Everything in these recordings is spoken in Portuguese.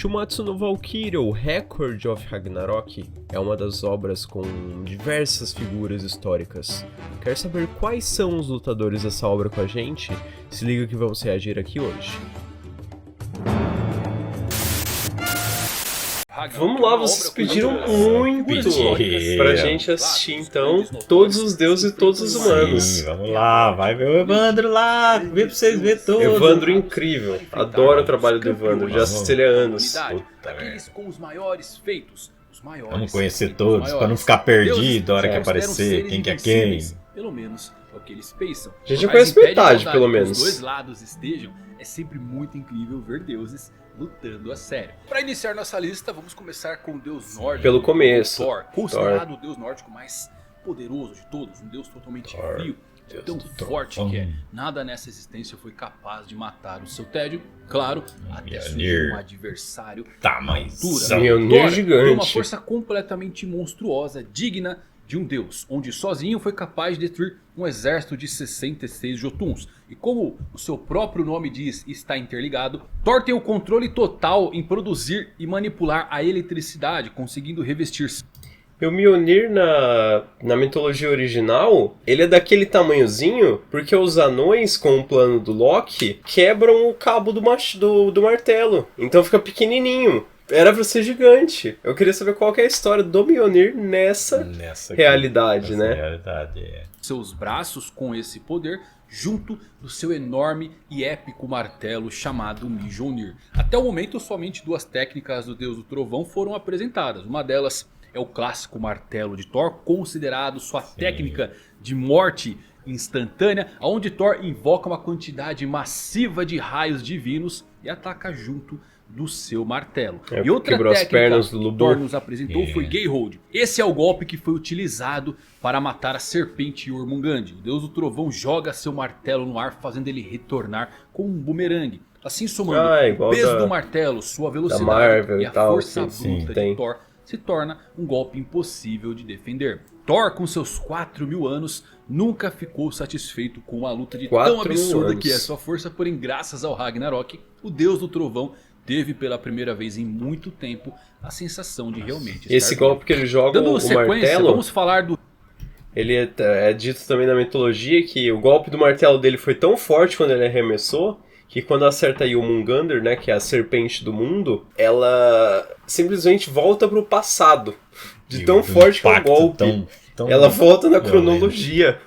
Shumatsu no Valkyria, o Record of Ragnarok, é uma das obras com diversas figuras históricas. Quer saber quais são os lutadores dessa obra com a gente? Se liga que vamos reagir aqui hoje. Vamos lá, vocês pediram muito pra gente assistir, então, Todos os Deuses e Todos os Humanos. Sim, vamos lá, vai ver o Evandro lá, vê pra vocês verem todos. Evandro incrível, adoro o trabalho do Evandro, já assisti ele há anos. Aqueles com os maiores feitos, os maiores. Vamos conhecer todos, pra não ficar perdido a hora que aparecer, quem que é quem. Pelo menos é o que eles pensam. A gente já conhece metade, pelo menos. Os dois lados estejam, é sempre muito incrível ver deuses lutando a sério. Para iniciar nossa lista, vamos começar com o deus nórdico. Pelo começo. Thor, considerado o deus nórdico mais poderoso de todos, um deus totalmente frio, tão forte que é. Nada nessa existência foi capaz de matar o seu tédio. Claro, até surgir um adversário à altura. Mjolnir Thor gigante. tem uma força completamente monstruosa, digna de um deus, onde sozinho foi capaz de destruir um exército de 66 Jotuns. E como o seu próprio nome diz, está interligado, Thor tem o controle total em produzir e manipular a eletricidade, conseguindo revestir-se. E o Mjolnir na mitologia original, ele é daquele tamanhozinho porque os anões, com o plano do Loki, quebram o cabo do martelo. Então fica pequenininho. Era pra ser gigante. Eu queria saber qual que é a história do Mjolnir nessa realidade, né? Realidade, Seus braços com esse poder junto do seu enorme e épico martelo chamado Mjolnir. Até o momento somente duas técnicas do Deus do Trovão foram apresentadas. Uma delas é o clássico martelo de Thor, considerado sua técnica de morte instantânea, onde Thor invoca uma quantidade massiva de raios divinos e ataca junto do seu martelo. E outra técnica que Thor nos apresentou foi Gayhold. Esse é o golpe que foi utilizado para matar a serpente Jormungand. O deus do trovão joga seu martelo no ar, fazendo ele retornar com um bumerangue. Assim somando o peso do martelo, sua velocidade e a força bruta de Thor, se torna um golpe impossível de defender. Thor, com seus 4.000 anos, nunca ficou satisfeito com uma luta de tão absurda que é sua força. Porém, graças ao Ragnarok, o deus do trovão teve pela primeira vez em muito tempo a sensação de realmente esse golpe que ele joga, dando o martelo, vamos falar do... Ele é dito também na mitologia que o golpe do martelo dele foi tão forte quando ele arremessou que quando acerta Jormungandr, né, que é a serpente do mundo, ela simplesmente volta pro passado. De tão forte que é o golpe. Ela volta na cronologia.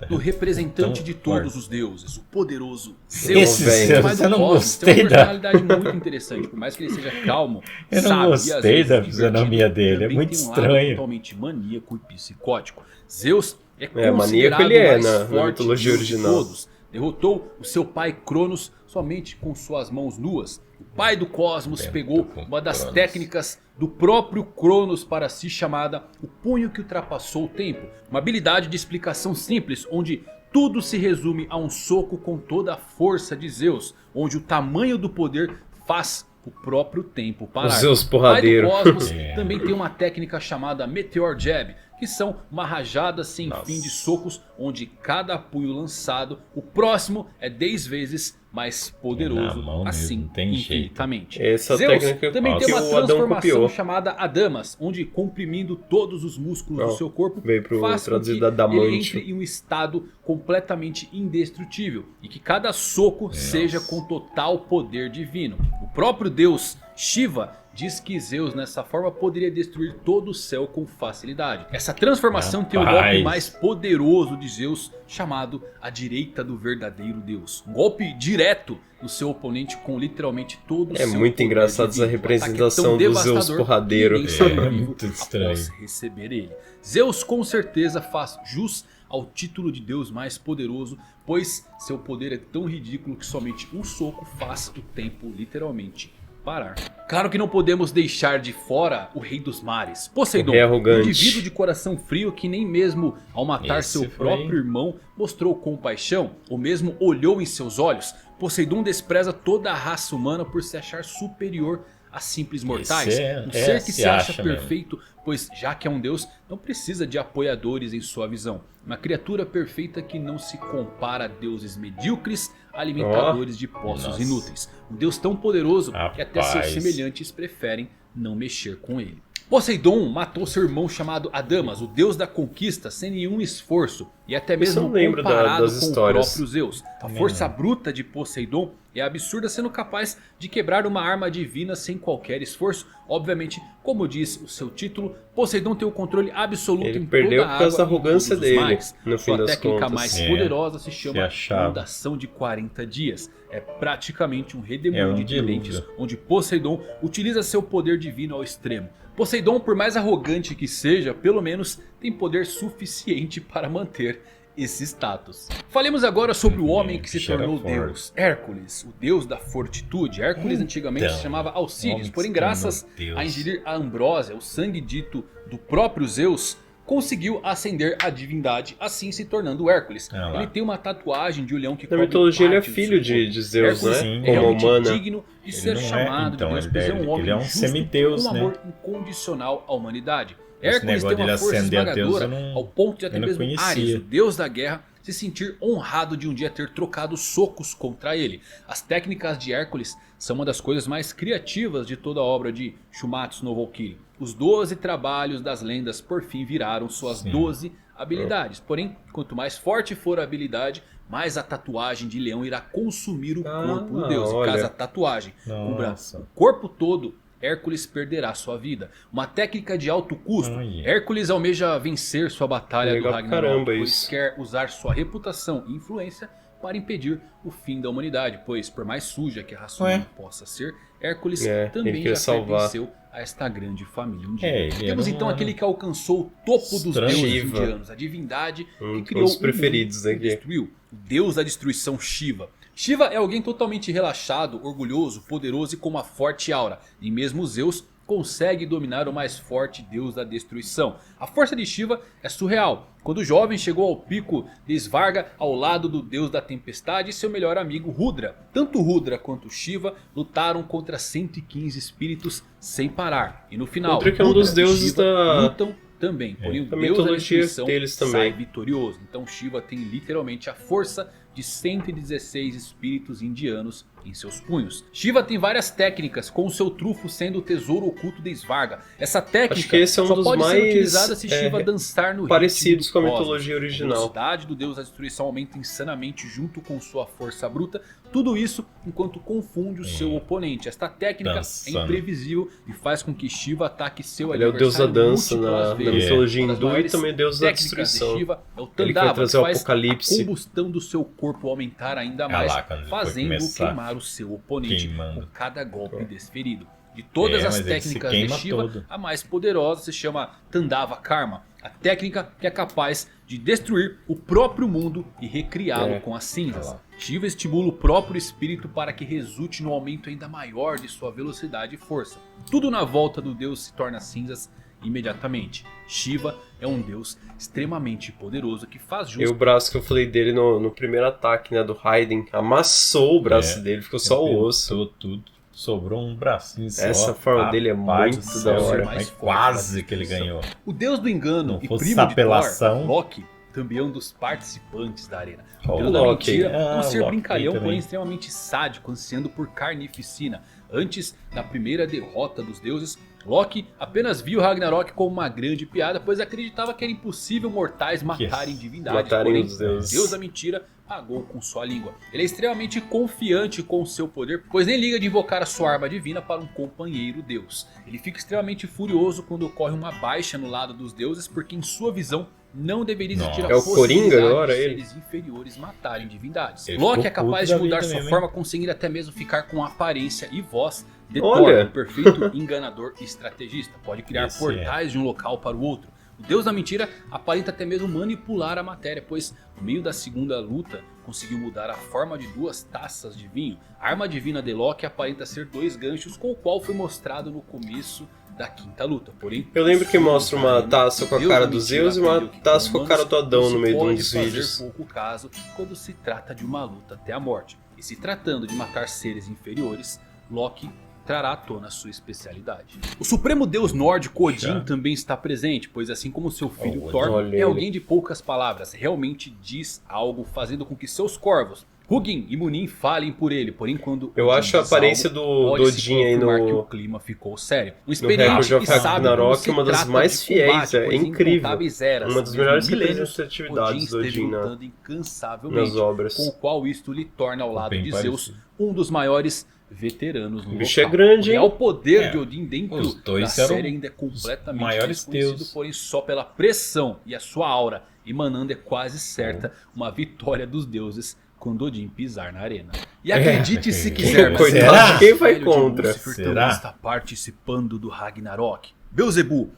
Do representante de todos os deuses, o poderoso Zeus. Esse Zeus, eu não gostei tem uma personalidade muito interessante, por mais que ele seja calmo, eu não gostei da fisionomia dele, é muito estranho. Totalmente maníaco e psicótico. Zeus é considerado maníaco ele é mais na forte mitologia original. de todos. Derrotou o seu pai Cronos somente com suas mãos nuas. O pai do cosmos pegou uma das técnicas do próprio Cronos para si, chamada o punho que ultrapassou o tempo. Uma habilidade de explicação simples, onde tudo se resume a um soco com toda a força de Zeus, onde o tamanho do poder faz o próprio tempo parar. O Zeus porradeiro. O pai do cosmos também tem uma técnica chamada Meteor Jab, que são uma rajada sem fim de socos, onde cada punho lançado, o próximo é 10 vezes mais poderoso, assim infinitamente. Essa Zeus técnica também tem uma transformação chamada Adamas, onde comprimindo todos os músculos do seu corpo, faz com que ele entre em um estado completamente indestrutível e que cada soco seja com total poder divino. O próprio deus Shiva diz que Zeus nessa forma poderia destruir todo o céu com facilidade. Essa transformação tem o golpe mais poderoso de Zeus, chamado a direita do verdadeiro Deus. Um golpe direto no seu oponente com literalmente todo o seu poder. É muito engraçado essa representação do Zeus porradeiro. É muito estranho. Após receber ele. Zeus com certeza faz jus ao título de Deus mais poderoso, pois seu poder é tão ridículo que somente um soco faz o tempo literalmente parar. Claro que não podemos deixar de fora o rei dos mares, Poseidon, um indivíduo de coração frio que nem mesmo ao matar seu próprio irmão mostrou compaixão, ou mesmo olhou em seus olhos. Poseidon despreza toda a raça humana por se achar superior a simples mortais. Esse Um ser que se acha acha mesmo. perfeito, pois já que é um deus, não precisa de apoiadores em sua visão. Uma criatura perfeita que não se compara a deuses medíocres, alimentadores de poços Nossa. inúteis. Um deus tão poderoso que até seus Rapaz. semelhantes preferem não mexer com ele. Poseidon matou seu irmão chamado Adamas, o deus da conquista, sem nenhum esforço. E até Isso eu mesmo lembro comparado das com histórias. o próprio Zeus. A Também força não. bruta de Poseidon é absurda, sendo capaz de quebrar uma arma divina sem qualquer esforço. Obviamente, como diz o seu título, Poseidon tem o controle absoluto Ele em perdeu toda a por causa da água e arrogância todos os dele, mares. no fim Sua das técnica contas. mais É, poderosa se chama achava. Inundação de 40 dias. É praticamente um redemoinho É um de dilúvio. torrentes, onde Poseidon utiliza seu poder divino ao extremo. Poseidon, por mais arrogante que seja, pelo menos tem poder suficiente para manter esse status. Falemos agora sobre o homem que se Cheira tornou forte. Deus, Hércules, o deus da fortitude. Hércules antigamente se chamava Alcídios, homem que porém se tornou graças Deus. a ingerir a ambrósia, o sangue dito do próprio Zeus, conseguiu ascender à divindade, assim se tornando Hércules. Ah lá. Ele tem uma tatuagem de um leão que Na cobre mitologia ele é parte do filho seu corpo. de Zeus, Hércules né? Sim. é Como realmente humana. digno de Ele ser não é, chamado então, de Deus, ele pois é é- um homem ele é um justo semideus, com um né? amor incondicional à humanidade. Esse Hércules negócio tem uma dele força ascender a Deus, esmagadora eu não- ao ponto de até eu não mesmo conhecia. Ares, o deus da guerra, se sentir honrado de um dia ter trocado socos contra ele. As técnicas de Hércules são uma das coisas mais criativas de toda a obra de Shumatsu no Valkyrie. Os 12 trabalhos das lendas por fim viraram suas Sim. 12 habilidades. Porém, quanto mais forte for a habilidade, mais a tatuagem de leão irá consumir o corpo do deus. olha. Caso a tatuagem cubra Nossa. o corpo todo, Hércules perderá sua vida. Uma técnica de alto custo. Ai. Hércules almeja vencer sua batalha Legal do pra Ragnarok, caramba pois isso. quer usar sua reputação e influência para impedir o fim da humanidade. Pois por mais suja que a raça humana possa ser, Hércules É, ele também quer já salvar. pertenceu a esta grande família um dia. Ele Temos era então um aquele que alcançou o topo dos estranho. deuses Shiva. indianos, a divindade que Um criou dos o preferidos mundo e aqui. destruiu. O deus da destruição, Shiva. Shiva é alguém totalmente relaxado, orgulhoso, poderoso e com uma forte aura. E mesmo Zeus consegue dominar o mais forte deus da destruição. A força de Shiva é surreal. Quando o jovem chegou ao pico de Svarga ao lado do deus da tempestade e seu melhor amigo Rudra. Tanto Rudra quanto Shiva lutaram contra 115 espíritos sem parar. E no final, Rudra que é um Rudra dos e deuses Shiva da- lutam também. Porém o da deus da mitologia destruição deles sai também. vitorioso. Então Shiva tem literalmente a força de 116 espíritos indianos em seus punhos. Shiva tem várias técnicas, com o seu trunfo sendo o tesouro oculto de Svarga. Essa técnica Acho que esse é um só dos pode ser mais, utilizada se Shiva dançar no parecidos ritmo com do a cosmos. mitologia original. A velocidade do deus da destruição aumenta insanamente junto com sua força bruta. Tudo isso enquanto confunde o seu oponente. Esta técnica Dançando. é imprevisível e faz com que Shiva ataque seu Ele é o deus da adversário dança múltiplas na vezes. mitologia Uma das hindu e maiores também deus da técnicas de destruição. Shiva é o Ele que vai Tandava, trazer o faz apocalipse. a combustão do seu corpo aumentar ainda mais, lá, quando ele for fazendo começar queimar o seu oponente queimando. com cada golpe desferido. De todas É, as mas ele se técnicas de queima Shiva, todo. a mais poderosa se chama Tandava Karma. A técnica que é capaz de destruir o próprio mundo e recriá-lo É. com as cinzas. Olha lá. Shiva estimula o próprio espírito para que resulte no aumento ainda maior de sua velocidade e força. Tudo na volta do deus se torna cinzas imediatamente. Shiva é um deus extremamente poderoso que faz E jus o braço que eu falei dele no primeiro ataque, né, do Raiden, amassou o braço É. dele, ficou só o osso. Arrebentou tudo. Sobrou um bracinho só. Essa forma dele é Rapaz muito do céu, da hora. Mais Mas forte quase da que ele destruição. ganhou. O deus do engano Não e fosse primo de apelação. Thor, Loki, também é um dos participantes da arena. Ó, O o deus da Loki. mentira é um Ah, ser Loki brincalhão, também. porém extremamente sádico, ansiando por carnificina. Antes da primeira derrota dos deuses, Loki apenas viu Ragnarok como uma grande piada, pois acreditava que era impossível mortais matarem divindades. Matarem Porém, os deuses. o deus da mentira pagou com sua língua. Ele é extremamente confiante com seu poder, pois nem liga de invocar a sua arma divina para um companheiro deus. Ele fica extremamente furioso quando ocorre uma baixa no lado dos deuses, porque em sua visão não deveria existir Nossa. a É o Coringa possibilidade agora, de ele? seres inferiores matarem divindades. Ele Loki ficou é capaz puto de da mudar vida sua mesmo, forma, conseguindo até mesmo ficar com aparência e voz de Olha! Thor, um perfeito enganador e estrategista. Pode criar Esse portais de um local para o outro. O deus da mentira aparenta até mesmo manipular a matéria, pois no meio da segunda luta conseguiu mudar a forma de 2 taças de vinho. A arma divina de Loki aparenta ser 2 ganchos, com o qual foi mostrado no começo da 5ª luta. Porém, Eu lembro que mostra uma taça com a Deus cara da do mentira Zeus e uma aprendeu que taça com a cara humanos do Adão não no se meio de um pode dos fazer vídeos. pouco caso quando se trata de uma luta até a morte. E se tratando de matar seres inferiores, Loki trará à tona sua especialidade. O supremo deus nórdico Odin também está presente, pois assim como seu filho Thor, é alguém de poucas palavras, realmente diz algo, fazendo com que seus corvos, Hugin e Munin, falem por ele, porém quando eu acho a aparência do Odin aí no... que o clima ficou sério. Um experiente e sábio Ragnarok, uma das mais fiéis, combate, é incrível. Eras, uma das melhores milênios, representatividades do Odin incansavelmente, nas obras. com o qual isto lhe torna ao lado Bem de parecido. Zeus um dos maiores veteranos no O bicho local. é grande, hein? O poder de Odin dentro os dois da eram série ainda é completamente maiores desconhecido, deuses. porém só pela pressão e a sua aura emanando é quase certa uma vitória dos deuses quando Odin pisar na arena. E acredite se quiser, mas Coitado, quem vai Velho de contra? Lúcifer também está participando do Ragnarok. Beelzebub,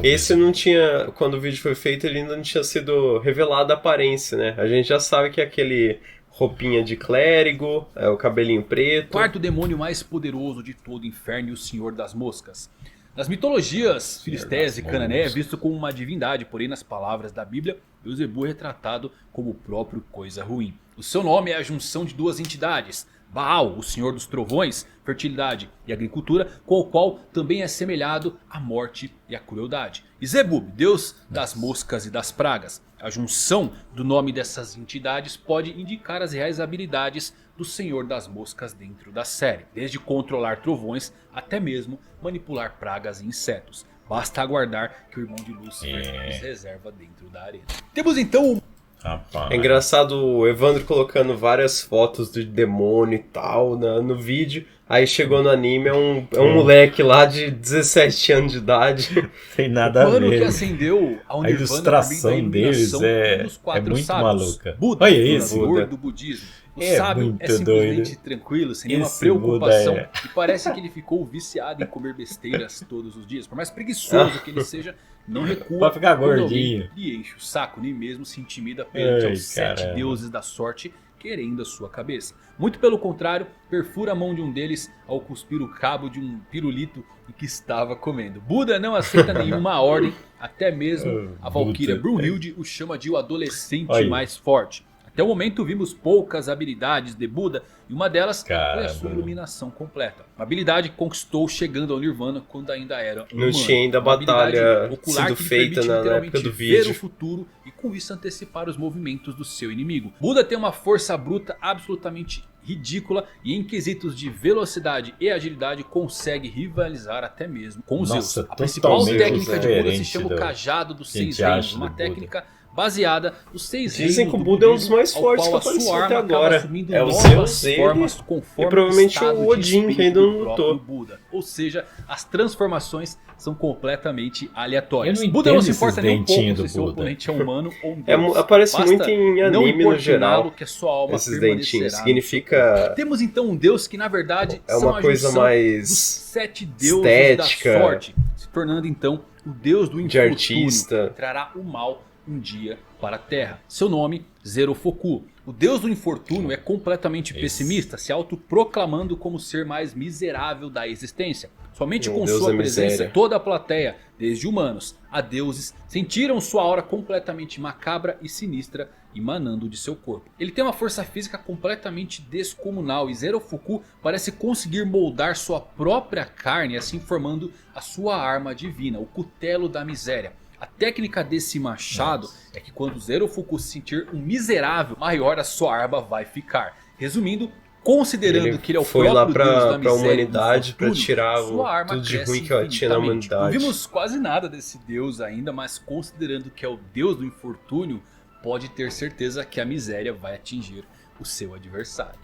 Esse não tinha, quando o vídeo foi feito, ele ainda não tinha sido revelado a aparência, né? A gente já sabe que é aquele roupinha de clérigo, o cabelinho preto. quarto demônio mais poderoso de todo o inferno e o senhor das moscas. Nas mitologias filisteias e Canané é visto como uma divindade, porém nas palavras da Bíblia, Beelzebub é retratado como o próprio coisa ruim. O seu nome é a junção de duas entidades, Baal, o senhor dos trovões, fertilidade e agricultura, com o qual também é semelhado à morte e à crueldade. E Zebub, deus das moscas e das pragas. A junção do nome dessas entidades pode indicar as reais habilidades do senhor das moscas dentro da série. Desde controlar trovões até mesmo manipular pragas e insetos. Basta aguardar que o irmão de Lúcifer nos reserva dentro da arena. Temos então Rapaz. É engraçado o Evandro colocando várias fotos do demônio e tal no vídeo. Aí chegou no anime, é um moleque lá de 17 anos de idade. Tem nada a o ano que ver. acendeu ao A Nirvana ilustração também da iluminação deles dos quatro é muito sábios. maluca. Buda, Olha isso, fundador Buda. do budismo. O É sábio muito é simplesmente doido. tranquilo, sem nenhuma Esse preocupação. Buda E parece que ele ficou viciado em comer besteiras todos os dias. Por mais preguiçoso que ele seja, não recua Pode ficar quando gordinho. alguém lhe enche o saco, nem mesmo se intimida perante Ai, aos 7 caramba. deuses da sorte querendo a sua cabeça. Muito pelo contrário, perfura a mão de um deles ao cuspir o cabo de um pirulito que estava comendo. Buda não aceita nenhuma ordem, até mesmo a valquíria Buda. Brunhilde o chama de o adolescente Olha. mais forte. Até o momento vimos poucas habilidades de Buda e uma delas foi a Caramba. sua iluminação completa. Uma habilidade que conquistou chegando ao Nirvana quando ainda era Não humano. tinha ainda Uma habilidade batalha ocular sido que lhe feita permite na literalmente época do ver vídeo. o futuro e com isso antecipar os movimentos do seu inimigo. Buda tem uma força bruta absolutamente ridícula e em quesitos de velocidade e agilidade consegue rivalizar até mesmo com os Nossa, Zeus. A principal totalmente técnica de Buda se diferente chama o do Cajado dos que a gente Seis Reinos, acha uma do Buda. técnica baseada nos 6 reinos Dizem que o do Buda é um dos budismo, mais ao fortes qual que a apareceu sua até arma acaba agora. assumindo É o novas Zeus, ele formas conforme e provavelmente estado o de Odin, espírito que ainda não do próprio lutou. Buda. Ou seja, as transformações são completamente aleatórias. Eu não Buda não se entendo importa esses nem um pouco dentinhos se do seu Buda. oponente é humano ou um É, deus. aparece Basta muito em não anime no importuná-lo geral, que a sua alma esses permanecerá dentinhos. no Significa... Temos então um deus que na verdade É são uma a coisa junção mais dos 7 deuses estética, da sorte, se tornando então o deus do de infortúnio, artista. que trará o mal um dia para a Terra. Seu nome, Zerofoku. O deus do infortúnio é completamente pessimista, se autoproclamando como o ser mais miserável da existência. Somente com Deus sua da presença, miséria. toda a plateia, desde humanos a deuses, sentiram sua aura completamente macabra e sinistra emanando de seu corpo. Ele tem uma força física completamente descomunal e Zerofoku parece conseguir moldar sua própria carne, assim formando a sua arma divina, o cutelo da miséria. A técnica desse machado é que quando Zerofoku se sentir um miserável, maior a sua arma vai ficar. Resumindo, considerando Ele que ele é o foi lá próprio deus da pra miséria e do humanidade pra infortúnio, tirar sua arma tudo de cresce ruim que ela tinha na infinitamente. humanidade. Não vimos quase nada desse deus ainda, mas considerando que é o deus do infortúnio, pode ter certeza que a miséria vai atingir o seu adversário.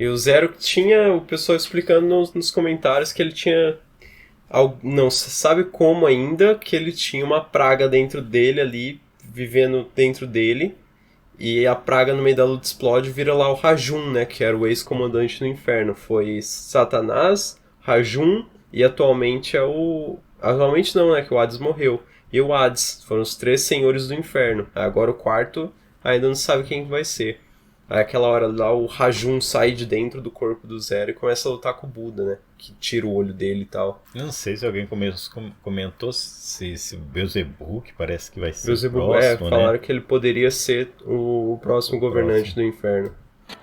E o Zero tinha o pessoal explicando nos comentários que ele tinha... Não se sabe como ainda, que ele tinha uma praga dentro dele ali, vivendo dentro dele. E a praga no meio da luta explode e vira lá o Rajun, né? Que era o ex-comandante do inferno. Foi Satanás, Rajun e atualmente é o... Atualmente não, né? Que o Hades morreu. E o Hades. Foram os 3 senhores do inferno. Agora o quarto ainda não sabe quem vai ser. Aí aquela hora lá o Rajun sai de dentro do corpo do Zero e começa a lutar com o Buda, né? Que tira o olho dele e tal. Eu não sei se alguém comentou se o Beelzebub, que parece que vai ser Beelzebub, o próximo, falaram né? que ele poderia ser o próximo governante do inferno.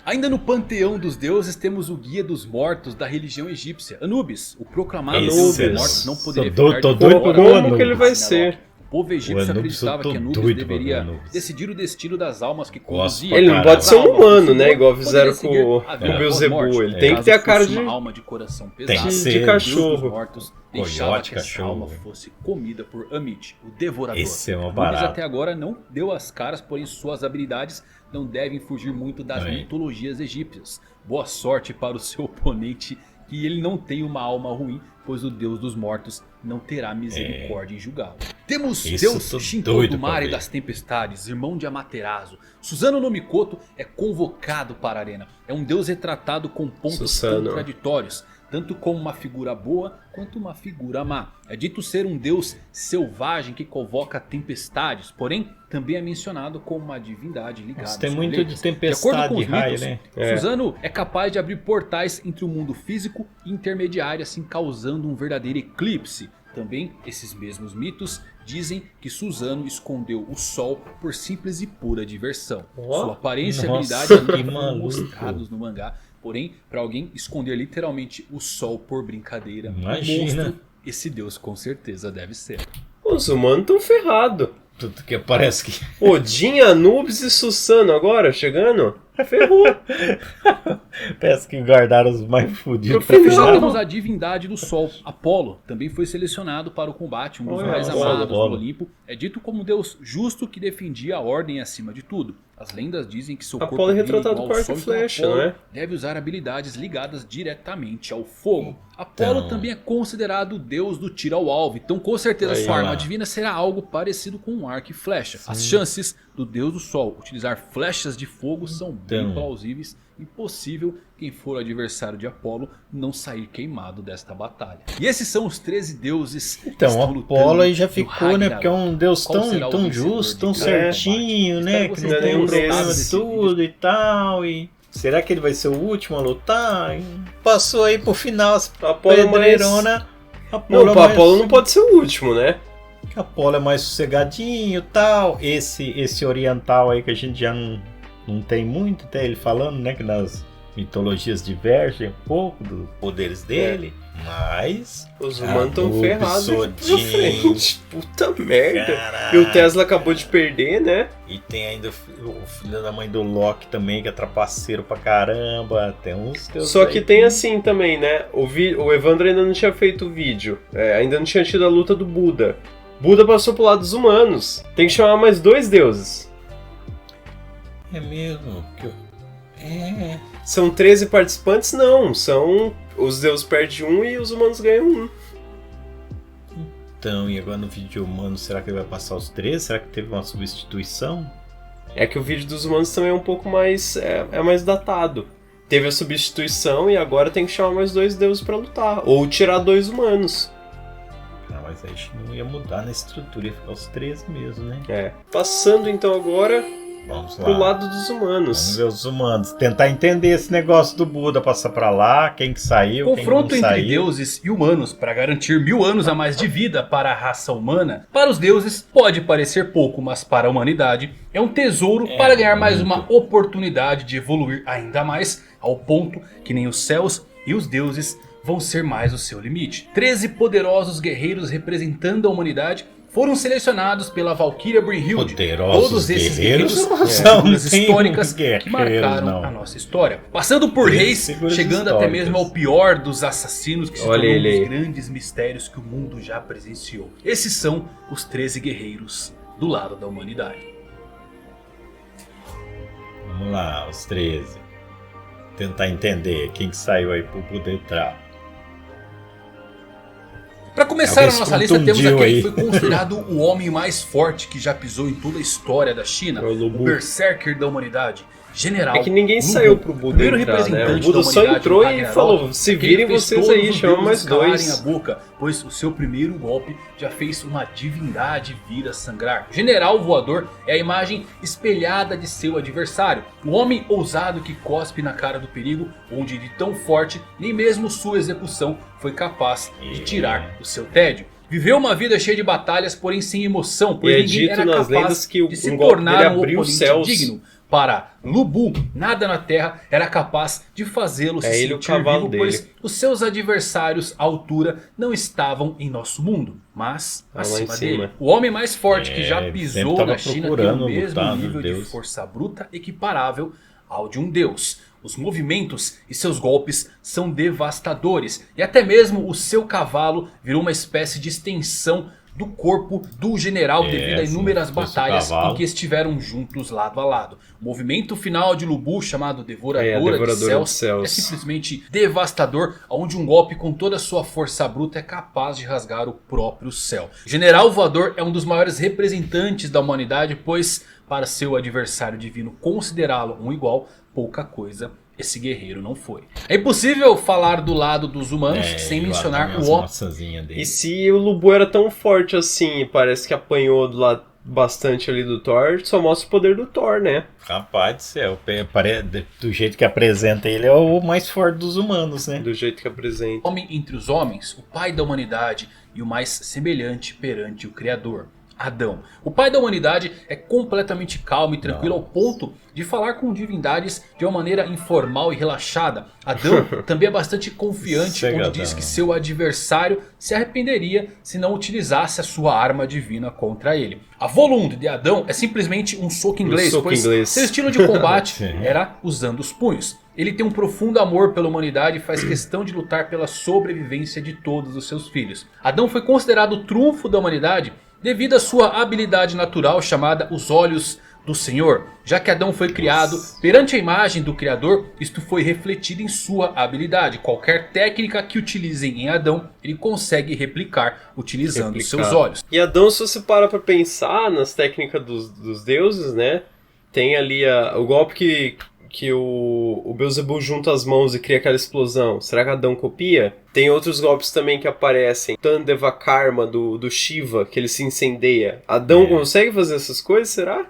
Ainda no panteão dos deuses temos o guia dos mortos da religião egípcia, Anubis, o proclamado deus dos mortos não poderia ficar tô de doido fora por do Como que ele vai Ragnarok. ser? O povo egípcio Anubis, acreditava eu tô que Anubis doido deveria pra ver Anubis. decidir o destino das almas que Gosto conduziam. pra Ele não caralho. pode ser um humano, né? Igual Poderia fizeram seguir com a o vida Beelzebub. após morte. Ele tem que ter a Caso cara fosse de... uma alma de coração Tem pesado, que de ser. cachorro. Deus dos mortos deixava Coiote, que essa cachorro. alma fosse comida por Amit, o devorador. Esse é uma Anubis barata. até agora não deu as caras, porém suas habilidades não devem fugir muito das Aí. mitologias egípcias. Boa sorte para o seu oponente, que ele não tem uma alma ruim, pois o Deus dos mortos não terá misericórdia em julgá-lo. Temos Isso eu Deus tô Shinto doido do pra mar e ver. das tempestades, irmão de Amaterasu. Susanoo no Mikoto é convocado para a arena. É um deus retratado com pontos Susanoo. contraditórios, tanto como uma figura boa quanto uma figura má. É dito ser um deus selvagem que convoca tempestades, porém também é mencionado como uma divindade ligada Mas tem às muito de colheitas. tempestade, acordo com os raio, mitos, né? É. Susanoo é capaz de abrir portais entre o mundo físico e intermediário, assim causando um verdadeiro eclipse. Também esses mesmos mitos dizem que Susanoo escondeu o sol por simples e pura diversão. Ó. Sua aparência e Nossa, habilidade ainda que foram maluco. mostrados no mangá. Porém, para alguém esconder literalmente o sol por brincadeira, um Imagina. monstro, esse deus com certeza deve ser. Os humanos estão ferrados. Tudo que parece que... Odin, Anubis e Susanoo agora chegando? Ferrou. Parece que guardaram os mais fodidos Pro pra final. Já final. temos a divindade do sol, Apolo, também foi selecionado para o combate, um dos Olha, mais Apolo, amados Apolo. do Olimpo. É dito como um deus justo que defendia a ordem acima de tudo. As lendas dizem que seu corpo Apolo é brilha retratado igual com ao arco sol, e então flecha, Apolo né? deve usar habilidades ligadas diretamente ao fogo. Apolo Então. também é considerado o deus do tiro ao alvo, então com certeza Aí, sua arma lá. divina será algo parecido com um arco e flecha. As chances do deus do sol utilizar flechas de fogo são bem Então. plausíveis. Impossível quem for o adversário de Apolo não sair queimado desta batalha. E esses são os 13 deuses que Então, estão lutando Apolo aí já no ficou, né? Porque é um deus Qual tão, será o tão vencedor justo, tão de cada certinho, combate? né? Espero Que que não vocês tem tenham problema gostado de desse tudo e tal. E será que ele vai ser o último a lutar? E passou aí pro final as Apolo é mais... pedreirona. Não, é o Apolo não pode ser o último, né? Apolo é mais sossegadinho e tal. Esse oriental aí que a gente já não tem muito, até ele falando, né? Que nas mitologias divergem um pouco dos poderes dele. Mas. Os humanos estão Anubis, ferrados aqui pra Odin. frente. Puta merda. Caralho. E o Tesla acabou de perder, né? E tem ainda o filho da mãe do Loki também, que é trapaceiro pra caramba. Tem uns deuses Só que aí tem assim também, né? O Evandro ainda não tinha feito o vídeo. Ainda não tinha tido a luta do Buda. Buda passou pro lado dos humanos. Tem que chamar mais 2 deuses. É mesmo. São 13 participantes? Não. São... Os deuses perdem um e os humanos ganham um. Então, e agora no vídeo humano, será que ele vai passar os 13? Será que teve uma substituição? É que o vídeo dos humanos também é um pouco mais... É mais datado. Teve a substituição e agora tem que chamar mais 2 deuses pra lutar. Ou tirar 2 humanos. Ah, mas aí não ia mudar na estrutura, ia ficar os 13 mesmo, né? Passando então agora Vamos lá. pro lado dos Vamos humanos. ver os humanos. Tentar entender esse negócio do Buda, passar pra lá, quem que saiu, Confronto quem não entre saiu. deuses e humanos para garantir 1000 anos a mais de vida para a raça humana. Para os deuses pode parecer pouco, mas para a humanidade é um tesouro para ganhar mais muito. uma oportunidade de evoluir ainda mais, ao ponto que nem os céus e os deuses vão ser mais o seu limite. 13 poderosos guerreiros representando a humanidade foram selecionados pela Valkyria Brynhilde. Poderosos Todos esses guerreiros guerreiros não são são, figuras não tem históricas que guerreiros, marcaram não. a nossa história. Passando por Tem reis, figuras chegando até históricas. mesmo ao pior dos assassinos que se Olha tornou um ele dos aí. grandes mistérios que o mundo já presenciou. Esses são os 13 guerreiros do lado da humanidade. Vamos lá, os 13. Tentar entender quem que saiu aí pro Buda entrar. Para começar a Alguém nossa se lista temos contundiu aquele aí. que foi considerado o homem mais forte que já pisou em toda a história da China. É o Lu O Bu. Berserker da humanidade. General É que ninguém Lu saiu Bu, pro Buda primeiro entrar, né? O representante Buda da só humanidade entrou no e Ragnarok, falou, se aquele virem que fez vocês todos aí, os chama deuses mais calarem 2. a boca, pois o seu primeiro golpe já fez uma divindade vir a sangrar. O general voador é a imagem espelhada de seu adversário. O homem ousado que cospe na cara do perigo, onde de tão forte nem mesmo sua execução foi capaz de tirar o seu tédio. Viveu uma vida cheia de batalhas, porém sem emoção, pois E é ninguém dito era nas capaz lendas que de se um golpe tornar dele um abriu os oponente céus. digno. para Lu Bu, nada na Terra era capaz de fazê-lo se ele o sentir cavalo vivo, dele. pois os seus adversários à altura não estavam em nosso mundo, mas Lá em acima cima. dele. O homem mais forte que já sempre pisou tava na China tem o procurando mesmo lutar, nível meu de Deus. força bruta equiparável ao de um deus. Os movimentos e seus golpes são devastadores. E até mesmo o seu cavalo virou uma espécie de extensão do corpo do general devido a sim, inúmeras fosse o batalhas cavalo. em que estiveram juntos lado a lado. O movimento final de Lu Bu, chamado a Devoradora, Devoradora de Céus, de Céus. é simplesmente devastador, onde um golpe com toda a sua força bruta é capaz de rasgar o próprio céu. O General Voador é um dos maiores representantes da humanidade, pois para seu adversário divino considerá-lo um igual, pouca coisa esse guerreiro não foi. É impossível falar do lado dos humanos sem mencionar o homem. E se o Lu Bu era tão forte assim, e parece que apanhou bastante ali do Thor, só mostra o poder do Thor, né? Rapaz do céu, do jeito que apresenta ele é o mais forte dos humanos, né? Do jeito que apresenta. Homem entre os homens, o pai da humanidade e o mais semelhante perante o Criador. Adão. O pai da humanidade é completamente calmo e tranquilo ao ponto de falar com divindades de uma maneira informal e relaxada. Adão também é bastante confiante, onde diz que seu adversário se arrependeria se não utilizasse a sua arma divina contra ele. A Volund de Adão é simplesmente um soco inglês, pois seu estilo de combate era usando os punhos. Ele tem um profundo amor pela humanidade e faz questão de lutar pela sobrevivência de todos os seus filhos. Adão foi considerado o trunfo da humanidade devido à sua habilidade natural chamada os Olhos do Senhor. Já que Adão foi criado perante a imagem do Criador, isto foi refletido em sua habilidade. Qualquer técnica que utilizem em Adão, ele consegue replicar utilizando os seus olhos. E Adão, se você para pra pensar nas técnicas dos deuses, né? Tem ali o golpe que o Beelzebub junta as mãos e cria aquela explosão. Será que Adão copia? Tem outros golpes também que aparecem. Tandeva Karma do Shiva, que ele se incendeia. Adão consegue fazer essas coisas, será?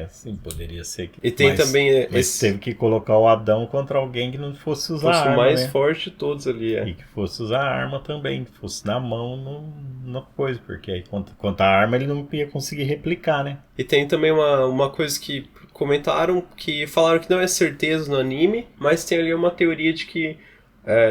Sim, poderia ser. E tem também... Mas teve que colocar o Adão contra alguém que não fosse usar arma, o mais né? forte de todos ali, E que fosse usar arma também, que fosse na mão, na coisa. Porque aí contra a arma ele não ia conseguir replicar, né? E tem também uma coisa que comentaram, que falaram que não é certeza no anime, mas tem ali uma teoria de que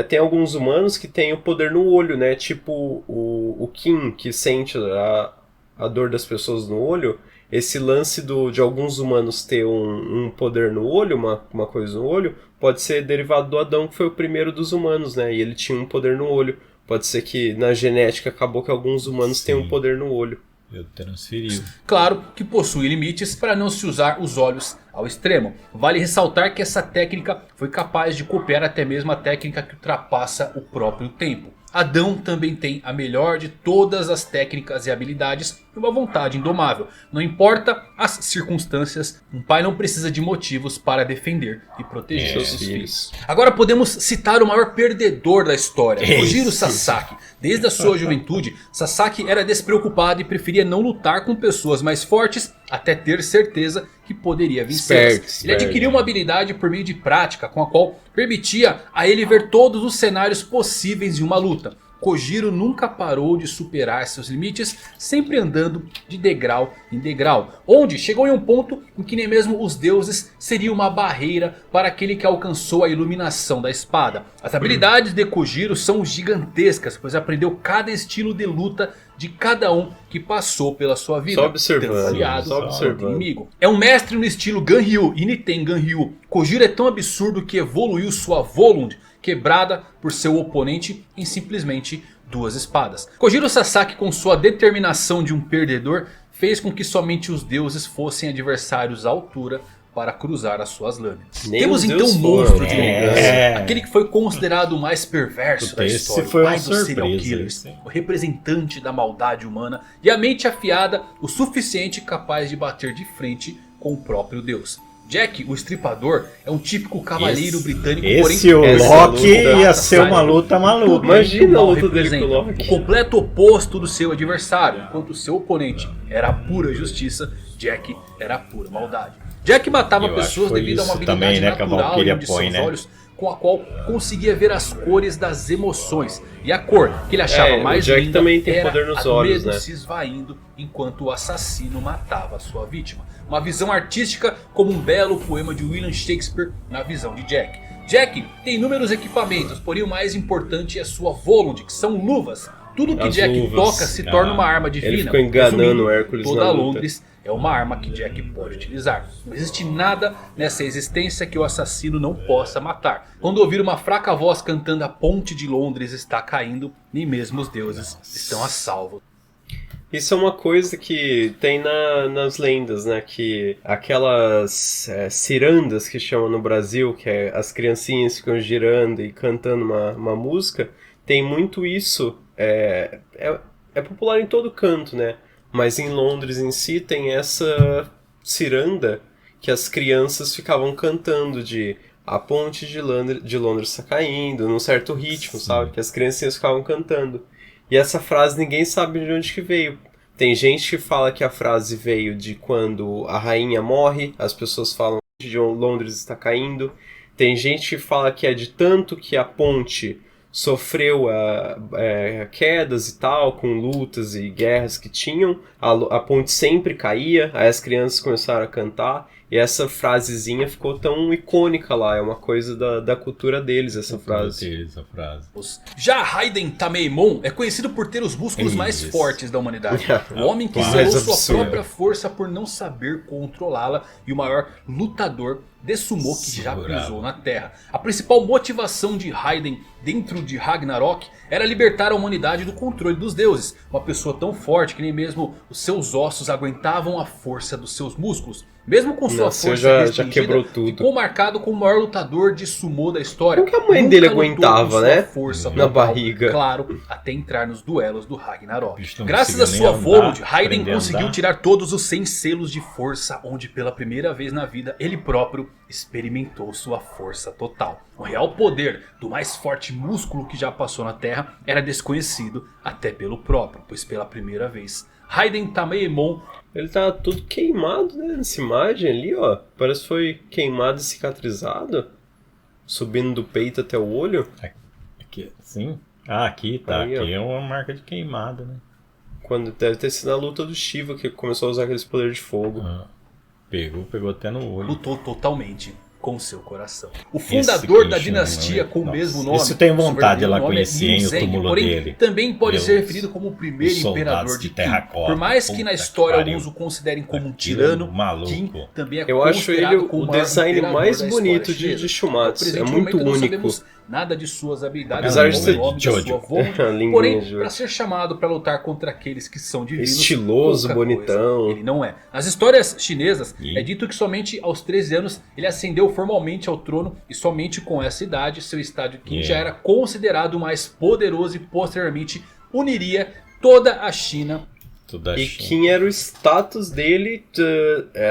tem alguns humanos que têm o poder no olho, né? Tipo o Kim, que sente a dor das pessoas no olho. Esse lance de alguns humanos ter um poder no olho, uma coisa no olho, pode ser derivado do Adão, que foi o primeiro dos humanos, né? E ele tinha um poder no olho. Pode ser que na genética acabou que alguns humanos têm um poder no olho. Eu transferi. Claro que possui limites para não se usar os olhos ao extremo. Vale ressaltar que essa técnica foi capaz de copiar até mesmo a técnica que ultrapassa o próprio tempo. Adão também tem a melhor de todas as técnicas e habilidades e uma vontade indomável. Não importa as circunstâncias, um pai não precisa de motivos para defender e proteger seus filhos. Agora podemos citar o maior perdedor da história, Kojiro Sasaki. Desde a sua juventude, Sasaki era despreocupado e preferia não lutar com pessoas mais fortes até ter certeza que poderia vencer. Ele adquiriu uma habilidade por meio de prática, com a qual permitia a ele ver todos os cenários possíveis de uma luta. Kojiro nunca parou de superar seus limites, sempre andando de degrau em degrau, onde chegou em um ponto em que nem mesmo os deuses seriam uma barreira para aquele que alcançou a iluminação da espada. As habilidades de Kojiro são gigantescas, pois aprendeu cada estilo de luta de cada um que passou pela sua vida. Só observando, tanto aliado só observando. quanto inimigo. É um mestre no estilo Ganryu e Niten Ganryu. Kojiro é tão absurdo que evoluiu sua Volund, quebrada por seu oponente em simplesmente 2 espadas. Kojiro Sasaki, com sua determinação de um perdedor, fez com que somente os deuses fossem adversários à altura para cruzar as suas lâminas. Nem Temos os então deuses um monstro foram, de né? vingança, aquele que foi considerado o mais perverso da Esse história, foi o uma pai dos serial surpresa, killers, esse. o representante da maldade humana e a mente afiada o suficiente capaz de bater de frente com o próprio Deus. Jack, o Estripador, é um típico cavaleiro britânico, porém o Loki ia ser uma sádico. luta maluca. Imagina a Mal luta dele com o representa Loki. o completo oposto do seu adversário. Enquanto o seu oponente era a pura justiça, Jack era a pura maldade. Jack matava Eu acho pessoas que foi devido a uma isso habilidade também, né, que a natural Valkyria e onde põe, seus né? olhos com a qual conseguia ver as cores das emoções. E a cor que ele achava mais o Jack linda também tem era poder nos a do olhos, medo né? se esvaindo enquanto o assassino matava a sua vítima. Uma visão artística como um belo poema de William Shakespeare na visão de Jack. Jack tem inúmeros equipamentos, porém o mais importante é sua Volund, que são luvas. Tudo que As Jack luvas. toca se torna uma arma divina. Ele ficou enganando Resumindo, o Hércules toda na luta. Londres é uma arma que Jack pode utilizar. Não existe nada nessa existência que o assassino não possa matar. Quando ouvir uma fraca voz cantando a ponte de Londres está caindo, nem mesmo os deuses estão a salvo. Isso é uma coisa que tem nas lendas, né? Que aquelas cirandas que chamam no Brasil, que as criancinhas ficam girando e cantando uma música, tem muito isso. É popular em todo canto, né? Mas em Londres em si tem essa ciranda que as crianças ficavam cantando de a ponte de Londres está caindo, num certo ritmo, sabe? Que as criancinhas ficavam cantando. E essa frase ninguém sabe de onde que veio. Tem gente que fala que a frase veio de quando a rainha morre, as pessoas falam que Londres está caindo. Tem gente que fala que é de tanto que a ponte sofreu quedas e tal, com lutas e guerras que tinham, a ponte sempre caía, aí as crianças começaram a cantar, e essa frasezinha ficou tão icônica lá, é uma coisa da cultura deles, essa frase. Já Raiden Tameimon é conhecido por ter os músculos mais fortes da humanidade. O homem que Mais selou sua absurdo. própria força por não saber controlá-la e o maior lutador de sumo que já pisou na Terra. A principal motivação de Raiden dentro de Ragnarok era libertar a humanidade do controle dos deuses. Uma pessoa tão forte que nem mesmo os seus ossos aguentavam a força dos seus músculos. Mesmo com sua Nossa, força já restringida, quebrou tudo. ficou marcado como o maior lutador de sumô da história. Como que a mãe Nunca dele lutou aguentava, com sua né? força Na total, barriga. claro, até entrar nos duelos do Ragnarok. Bicho não Graças a conseguia sua nem Volund, andar, Raiden aprender a conseguiu andar. tirar todos os 100 selos de força, onde pela primeira vez na vida ele próprio experimentou sua força total. O real poder do mais forte músculo que já passou na Terra era desconhecido até pelo próprio, pois pela primeira vez Raiden Tameimon Ele tá todo queimado, né, nessa imagem ali, ó. Parece que foi queimado e cicatrizado. Subindo do peito até o olho. Aqui, sim. Ah, aqui tá. Aí, ó. Aqui é uma marca de queimada, né? Quando deve ter sido na luta do Shiva que começou a usar aqueles poderes de fogo. Ah, pegou até no olho. lutou totalmente com seu coração. O Esse fundador da Christian, dinastia né? com o Nossa, mesmo nome. isso eu tenho vontade de ir lá o nome é conhecer, hein, o Ming-Zeng, túmulo porém, dele. também pode Ver ser os- referido como o primeiro os soldados imperador de de Qin. terracota. Por mais que Puta na que história pariu. alguns o considerem como um Aquilo tirano, maluco. Qin também é Eu acho considerado ele como o maior design imperador mais da história bonito chinesa. de Shumatsu. No presente É muito momento, não único. sabemos nada de suas habilidades, Apesar de como ser o nome da Jojo. sua Volund, A linguinha porém, de Jojo. para ser chamado para lutar contra aqueles que são divinos, Estiloso, pouca bonitão. coisa ele não é. Nas histórias chinesas, E? é dito que somente aos 13 anos ele ascendeu formalmente ao trono e somente com essa idade seu estádio Qin já era considerado o mais poderoso e posteriormente uniria toda a China. Tudo da E China. quem era o status dele,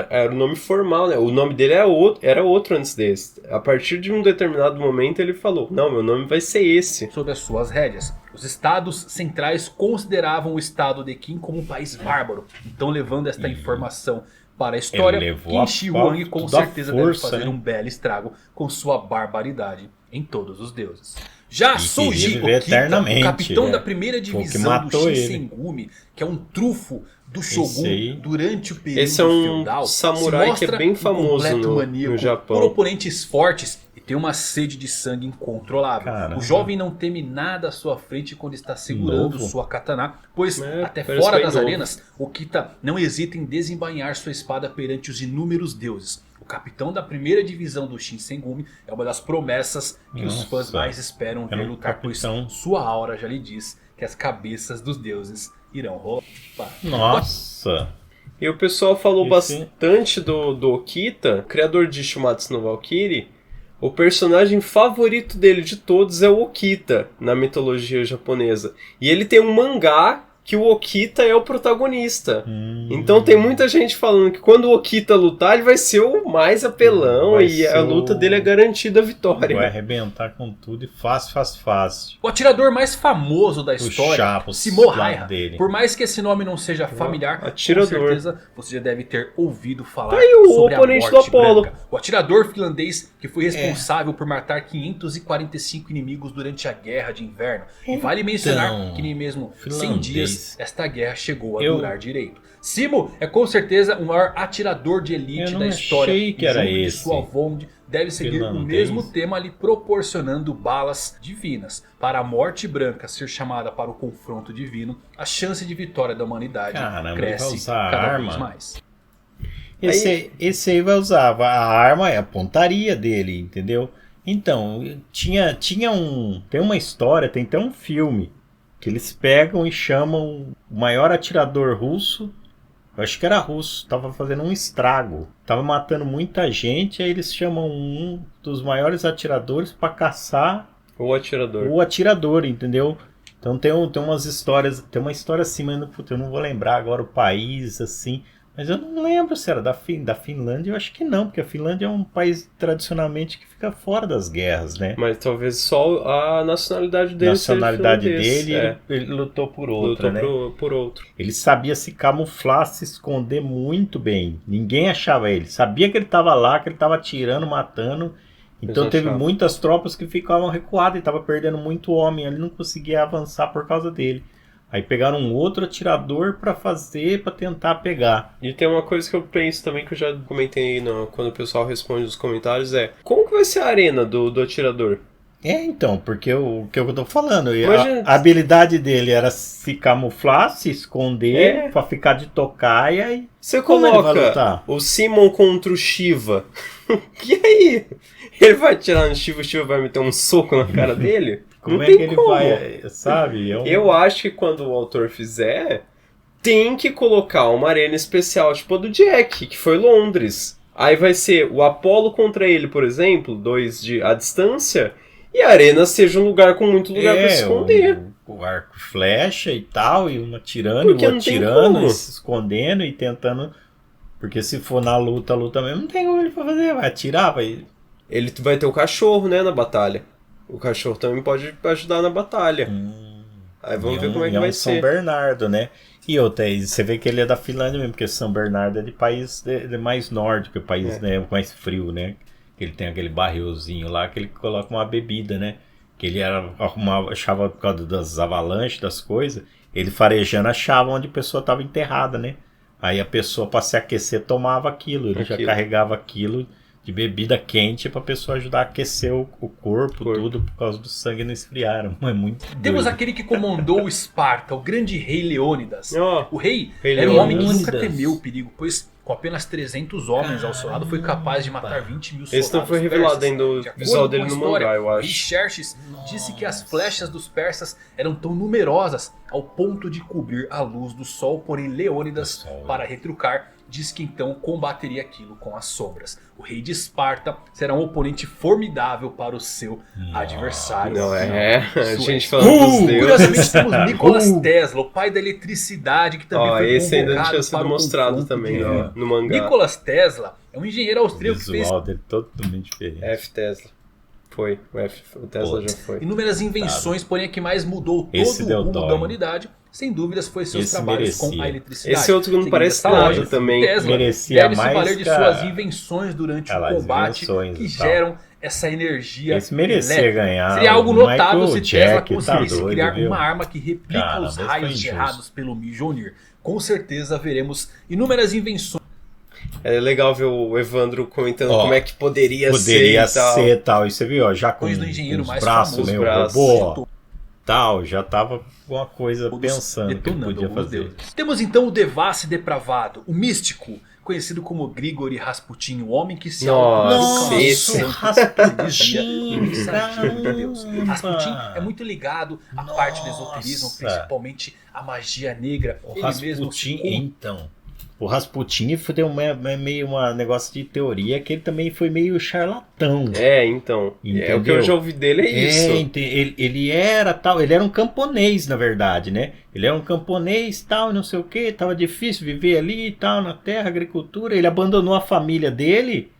era o nome formal, né? O nome dele era outro antes desse. A partir de um determinado momento ele falou, não, meu nome vai ser esse. Sob as suas rédeas. Os estados centrais consideravam o estado de Qin como um país bárbaro. Então, levando esta informação para a história, Ele levou Qin a Shi Huang pau, com tudo à certeza força, deve fazer né? um belo estrago com sua barbaridade em todos os deuses. Já E Souji queria viver Okita, eternamente, o capitão né? da primeira Foi o que divisão do matou ele. Shinsengumi, que é um trufo do Esse Shogun aí. durante o período Esse é um feudal, samurai se mostra que é bem um famoso completo no maníaco Japão. por oponentes fortes e tem uma sede de sangue incontrolável. Caramba. O jovem não teme nada à sua frente quando está segurando Novo. sua katana, pois até parece fora bem das novo. arenas, Okita não hesita em desembainhar sua espada perante os inúmeros deuses. O capitão da primeira divisão do Shinsengumi é uma das promessas que os fãs Nossa. mais esperam ver Era um lutar, pois capitão. sua aura já lhe diz que as cabeças dos deuses irão rolar. Nossa. E o pessoal falou Esse- bastante do Okita, criador de Shumatsu no Valkyrie. O personagem favorito dele de todos é o Okita, na mitologia japonesa. E ele tem um mangá que o Okita é o protagonista. Então tem muita gente falando que quando o Okita lutar, ele vai ser o mais apelão e a luta dele é garantida a vitória. Vai arrebentar com tudo e fácil. O atirador mais famoso da história, Simo Häyhä. Por mais que esse nome não seja familiar, atirador. com certeza você já deve ter ouvido falar o sobre oponente a do Morte Apollo. Branca. O atirador finlandês que foi responsável por matar 545 inimigos durante a Guerra de Inverno. E vale mencionar que nem mesmo 100 dias esta guerra chegou a durar direito. Simo é com certeza o maior atirador de elite da história. Achei que era e esse. sua Vond deve seguir o Finlandês. mesmo tema ali, proporcionando balas divinas. Para a Morte Branca ser chamada para o confronto divino, a chance de vitória da humanidade cresce cada vez mais. Esse aí vai usar a arma, é a pontaria dele, entendeu? Então, tem uma história, tem até um filme que eles pegam e chamam o maior atirador russo, eu acho que era russo, tava fazendo um estrago, tava matando muita gente, aí eles chamam um dos maiores atiradores para caçar O atirador. o atirador, entendeu? Então tem umas histórias, tem uma história assim, mas eu não vou lembrar agora o país, assim, mas eu não lembro se era da Finlândia, eu acho que não, porque a Finlândia é um país tradicionalmente que fica fora das guerras, né? Mas talvez só a nacionalidade dele ele lutou por outra, né? Por outro. Ele sabia se camuflar, se esconder muito bem. Ninguém achava ele. Sabia que ele estava lá, que ele estava atirando, matando. Então teve muitas tropas que ficavam recuadas e estava perdendo muito homem. Ele não conseguia avançar por causa dele. Aí pegaram um outro atirador para tentar pegar. E tem uma coisa que eu penso também, que eu já comentei quando o pessoal responde nos comentários, como que vai ser a arena do atirador? Então, porque o que eu tô falando, Imagina... a habilidade dele era se camuflar, se esconder, pra ficar de tocaia e... Você Como ele vai coloca lutar? o Simon contra o Shiva, e aí? Ele vai atirar no Shiva, o Shiva vai meter um soco na cara dele? Como não é tem que ele como. vai, sabe? Eu acho que quando o autor fizer, tem que colocar uma arena especial, tipo a do Jack, que foi Londres. Aí vai ser o Apollo contra ele, por exemplo, 2 à distância, e a arena seja um lugar com muito lugar pra se esconder. O arco e flecha e tal, e um atirando, Porque e o não tem atirando, como. e se escondendo e tentando... Porque se for na luta mesmo, não tem como ele fazer, vai atirar, vai... Ele vai ter o cachorro, né, na batalha. O cachorro também pode ajudar na batalha. Aí vamos ver como é que vai ser. São Bernardo, né? E outra, você vê que ele é da Finlândia mesmo, porque São Bernardo é de país mais nórdico, país né, mais frio, né? Ele tem aquele barrilzinho lá que ele coloca uma bebida, né? Que ele achava por causa das avalanches, das coisas, ele farejando achava onde a pessoa estava enterrada, né? Aí a pessoa, para se aquecer, tomava aquilo. Ele já carregava aquilo de bebida quente para a pessoa ajudar a aquecer o corpo, tudo, por causa do sangue não esfriar. É muito Temos doido. aquele que comandou o Esparta, o grande rei Leônidas. Oh, O rei Rei era um homem que Leônidas. nunca temeu o perigo, pois com apenas 300 homens ao seu lado foi capaz de matar 20 mil soldados esse não foi revelado persas. ainda o De acordo visual com dele a no história, mangá, eu o rei acho. Xerxes disse que as flechas dos persas eram tão numerosas ao ponto de cobrir a luz do sol, porém Leônidas, para retrucar, diz que então combateria aquilo com as sombras. O rei de Esparta será um oponente formidável para o seu adversário. Não é? A Isso gente é. falando dos deuses. Curiosamente temos Nikola Tesla, o pai da eletricidade, que também foi Esse ainda não convocado tinha sido para o mostrado confronto também divino. no mangá. Nikola Tesla é um engenheiro O austríaco que fez visual dele totalmente diferente. F Tesla. Foi. O Tesla já foi. inúmeras invenções, porém a que mais mudou Esse todo deu o rumo dó, da hein? humanidade, sem dúvidas, foi seus Esse trabalhos com merecia. a eletricidade. Esse outro não Seguindo parece essa nada lógica, também. Tesla Merecia deve se mais valer de que a- suas invenções durante o aquelas combate invenções que e tal. geram essa energia. Esse merecia elétrica. ganhar. Seria algo o notável Michael se Tesla Jack conseguisse doido, criar viu? uma arma que replica Cara, os mas foi raios injusto. gerrados pelo Mjolnir. Com certeza veremos inúmeras invenções. É legal ver o Evandro comentando Ó, como é que poderia Poderia ser e tal. ser tal. E você viu, ó, já com do engenheiro os mais braços famoso. meio Braços. robô, ó, tal, já tava com uma coisa Todos pensando que detonando podia alguns fazer. deuses. Temos então o Devassi depravado, o místico, conhecido como Grigori Rasputin, o homem que se Nossa, esse Rasputin, mensageiro de Deus. caramba. Rasputin é muito ligado à parte do esoterismo, Nossa. principalmente à magia negra. O Ele mesmo Rasputin, se então. O Rasputin foi meio um negócio de teoria que ele também foi meio charlatão. Então. Entendeu? O que eu já ouvi dele é isso. Ele era um camponês, na verdade, né? Ele era um camponês, tal, e não sei o que, tava difícil viver ali e tal, na terra, agricultura. Ele abandonou a família dele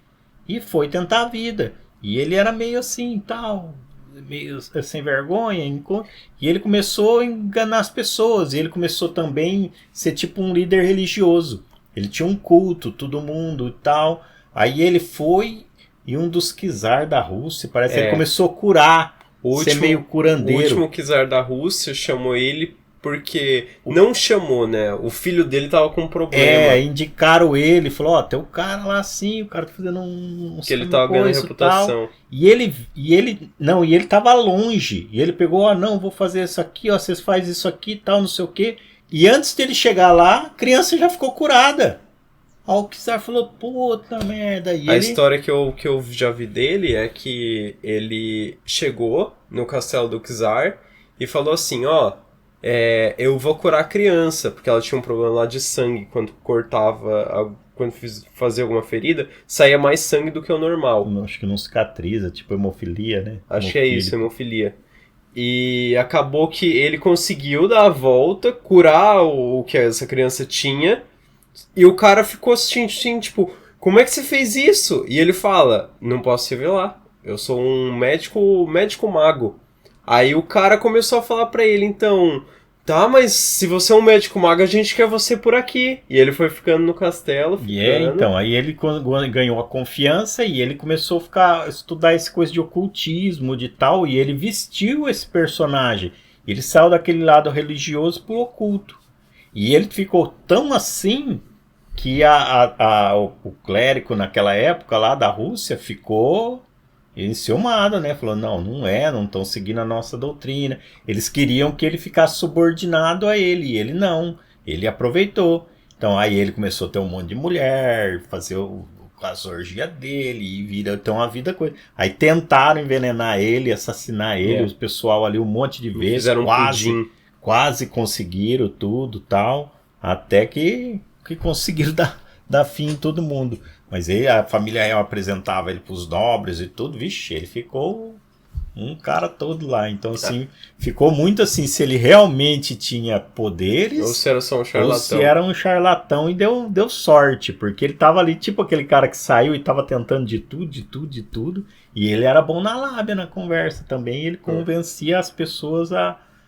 e foi tentar a vida. E ele era meio assim, tal, meio sem vergonha, e ele começou a enganar as pessoas, e ele começou também a ser tipo um líder religioso. Ele tinha um culto, todo mundo e tal. Aí ele foi, e um dos czar da Rússia, parece que ele começou a curar, ser meio curandeiro. O último czar da Rússia chamou ele porque não chamou, né? O filho dele tava com um problema. Indicaram ele, falou, tem o cara lá assim, o cara tá fazendo um que ele tava ganhando reputação. Tal. E ele tava longe. E ele pegou, não, vou fazer isso aqui, vocês fazem isso aqui e tal, não sei o quê. E antes dele chegar lá, a criança já ficou curada. Aí o czar falou, puta merda. E história que eu já vi dele é que ele chegou no castelo do czar e falou assim, eu vou curar a criança, porque ela tinha um problema lá de sangue, quando cortava, quando fazia alguma ferida, saía mais sangue do que o normal. Acho que não cicatriza, tipo hemofilia, né? Acho que é isso, hemofilia. E acabou que ele conseguiu dar a volta, curar o que essa criança tinha, e o cara ficou assim, tipo, como é que você fez isso? E ele fala, não posso revelar, eu sou um médico mago. Aí o cara começou a falar pra ele, então, tá, mas se você é um médico mago, a gente quer você por aqui. E ele foi ficando no castelo, então, aí ele ganhou a confiança e ele começou a estudar essa coisa de ocultismo, de tal, e ele vestiu esse personagem. Ele saiu daquele lado religioso pro oculto. E ele ficou tão assim que o clérigo naquela época lá da Rússia ficou enciumado, né? Falou, não estão seguindo a nossa doutrina. Eles queriam que ele ficasse subordinado a ele, e ele não. Ele aproveitou. Então aí ele começou a ter um monte de mulher, fazer as orgias dele, e vira então a vida coisa. Aí tentaram envenenar ele, assassinar ele, o pessoal ali um monte de vezes. Fizeram quase conseguiram tudo tal, até que conseguiram dar fim em todo mundo. Mas aí a família real apresentava ele pros nobres e tudo, vixe, ele ficou um cara todo lá. Então, assim, ficou muito assim, se ele realmente tinha poderes... Ou se era só um charlatão. Ou se era um charlatão e deu sorte, porque ele tava ali, tipo aquele cara que saiu e tava tentando de tudo, e ele era bom na lábia, na conversa também, e ele convencia as pessoas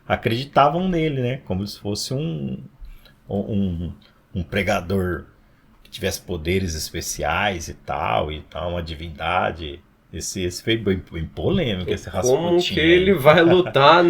acreditavam nele, né? Como se fosse um pregador tivesse poderes especiais e tal, uma divindade. Esse foi bem polêmico, esse Rasputin. Como que ele vai lutar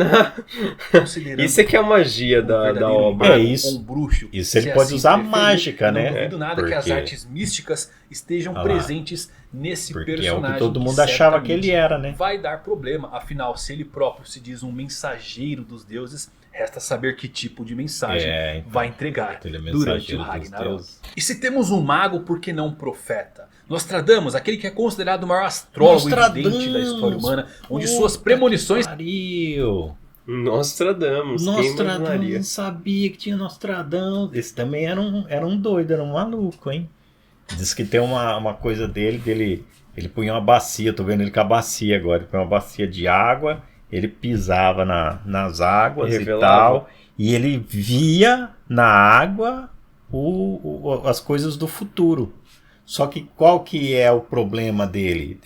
Isso é que é a magia da obra. Isso. Um bruxo. Isso ele pode usar mágica, né? Não duvido nada que as artes místicas estejam presentes nesse personagem. É o que todo mundo achava que ele era, né? Vai dar problema, afinal, se ele próprio se diz um mensageiro dos deuses, resta saber que tipo de mensagem vai entregar durante o Ragnarok. E se temos um mago, por que não um profeta? Nostradamus, aquele que é considerado o maior astrólogo evidente da história humana, onde suas premonições... Nostradamus, não sabia que tinha Nostradamus. Esse também era um doido, era um maluco, hein? Diz que tem uma coisa dele, ele punha uma bacia, tô vendo ele com a bacia agora, ele punha uma bacia de água, ele pisava nas águas e tal, e ele via na água as coisas do futuro. Só que qual que é o problema dele?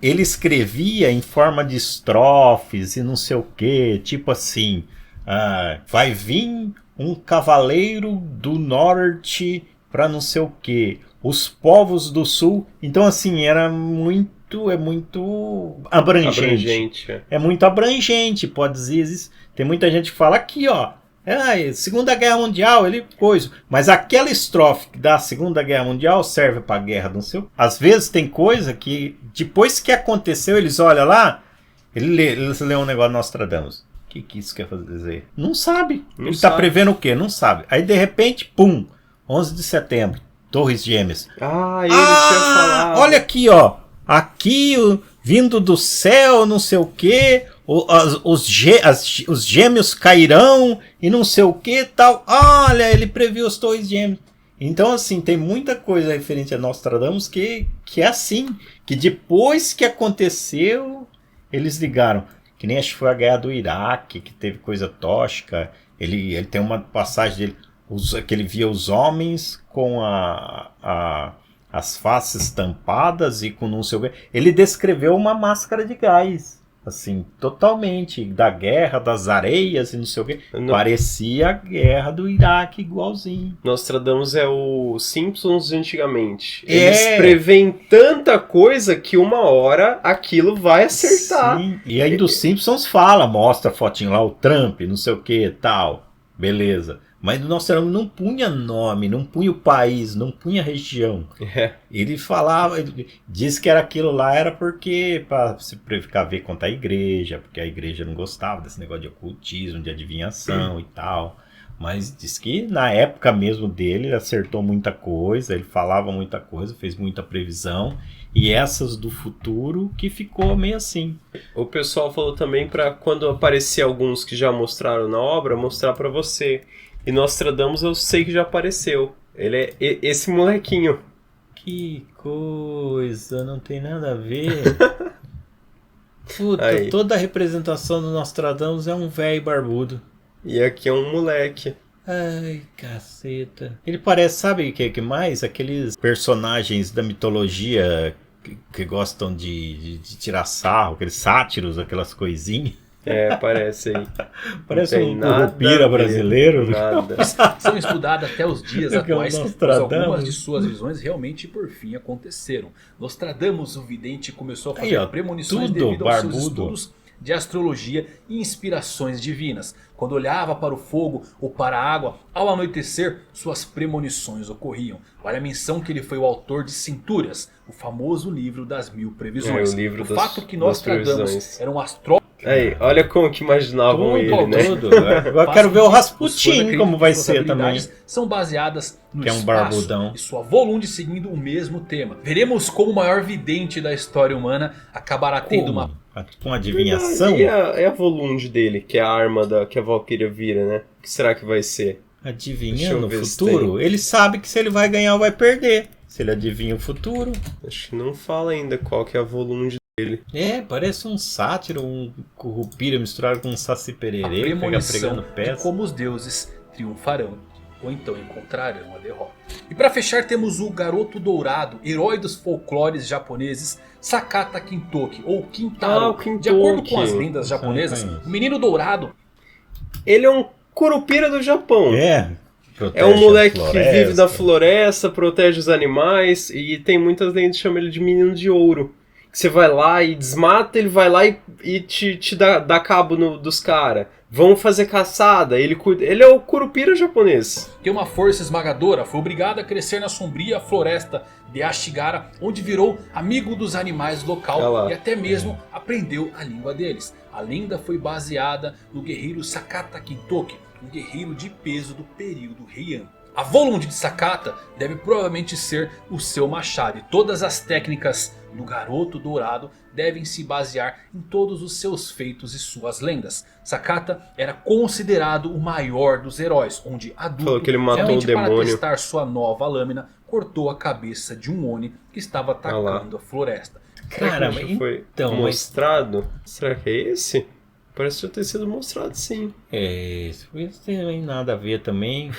Ele escrevia em forma de estrofes e não sei o que, tipo assim, vai vir um cavaleiro do norte para não sei o que, os povos do sul. Então assim, é muito abrangente. É muito abrangente, pode dizer isso. Tem muita gente que fala aqui, ó, Segunda Guerra Mundial, mas aquela estrofe da Segunda Guerra Mundial serve pra guerra do seu. Às vezes tem coisa que, depois que aconteceu, eles olham lá, eles lê um negócio do Nostradamus. O que isso quer dizer? Não sabe. Ele tá prevendo o quê? Não sabe. Aí de repente, 11 de setembro, Torres Gêmeas. Ele tinha falado. Olha aqui, ó. Aqui, vindo do céu, não sei o quê. Os gêmeos cairão e não sei o que tal. Olha, ele previu os Torres Gêmeos. Então, assim, tem muita coisa referente a Nostradamus que é assim, que depois que aconteceu, eles ligaram. Que nem acho que foi a guerra do Iraque, que teve coisa tóxica. Ele tem uma passagem dele, que ele via os homens com as faces tampadas e com não sei o que. Ele descreveu uma máscara de gás. Assim, totalmente, da guerra, das areias e não sei o que. Parecia a guerra do Iraque igualzinho. Nostradamus é o Simpsons de antigamente. Eles preveem tanta coisa que uma hora aquilo vai acertar. Sim. E aí dos Simpsons mostra a fotinho lá, o Trump, não sei o que tal. Beleza. Mas o Nostradamus não punha nome, não punha o país, não punha região. Ele falava, ele disse que era aquilo lá, era porque para se ficar ver contra a igreja, porque a igreja não gostava desse negócio de ocultismo, de adivinhação e tal. Mas diz que na época mesmo dele, ele acertou muita coisa, ele falava muita coisa, fez muita previsão. E essas do futuro que ficou meio assim. O pessoal falou também para quando aparecer alguns que já mostraram na obra, mostrar para você. E Nostradamus eu sei que já apareceu. Ele é esse molequinho. Que coisa, não tem nada a ver. Puta, aí. Toda a representação do Nostradamus é um velho barbudo. E aqui é um moleque. Ai, caceta. Ele parece, sabe o que mais? Aqueles personagens da mitologia que gostam de tirar sarro, aqueles sátiros, aquelas coisinhas. Parece aí. Parece um curupira brasileiro. Nada. São estudadas até os dias atuais, pois algumas de suas visões realmente por fim aconteceram. Nostradamus, o vidente, começou a fazer premonições devido aos seus estudos de astrologia e inspirações divinas. Quando olhava para o fogo ou para a água, ao anoitecer, suas premonições ocorriam. Vale a menção que ele foi o autor de Centúrias, o famoso livro das 1000 previsões. O fato que Nostradamus era um astrólogo. Aí, olha como que imaginavam ele, né? Agora quero ver o Rasputin como vai ser também. São baseadas no que é um barbudão. E sua volume seguindo o mesmo tema. Veremos como o maior vidente da história humana acabará tendo uma adivinhação? E a Volund dele, que é a arma que a Valkyria vira, né? O que será que vai ser? Adivinhando o futuro? Ele sabe que se ele vai ganhar ou vai perder. Se ele adivinha o futuro. Acho que não fala ainda qual que é a Volund dele. Parece um sátiro, um curupira misturado com um saci pererê. A premonição de como os deuses triunfarão. Ou então encontrarão a derrota. E para fechar temos o Garoto Dourado, herói dos folclores japoneses, Sakata Kintoki, ou Kintaro. De acordo com as lendas japonesas, o Menino Dourado... Ele é um curupira do Japão. É um moleque que vive na floresta, protege os animais, e tem muitas lendas que chamam ele de Menino de Ouro. Que você vai lá e desmata, ele vai lá e te dá cabo dos caras. Vão fazer caçada, ele é o curupira japonês. Tem uma força esmagadora, foi obrigado a crescer na sombria floresta de Ashigara, onde virou amigo dos animais do local e até mesmo aprendeu a língua deles. A lenda foi baseada no guerreiro Sakata Kintoki, um guerreiro de peso do período Heian. A Volund de Sakata deve provavelmente ser o seu machado, e todas as técnicas do Garoto Dourado devem se basear em todos os seus feitos e suas lendas. Sakata era considerado o maior dos heróis, onde adulto, que ele matou o demônio. Para testar sua nova lâmina, cortou a cabeça de um Oni que estava atacando a floresta. Cara, foi mostrado? Será que é esse? Parece já ter sido mostrado, sim. Isso não tem nada a ver também.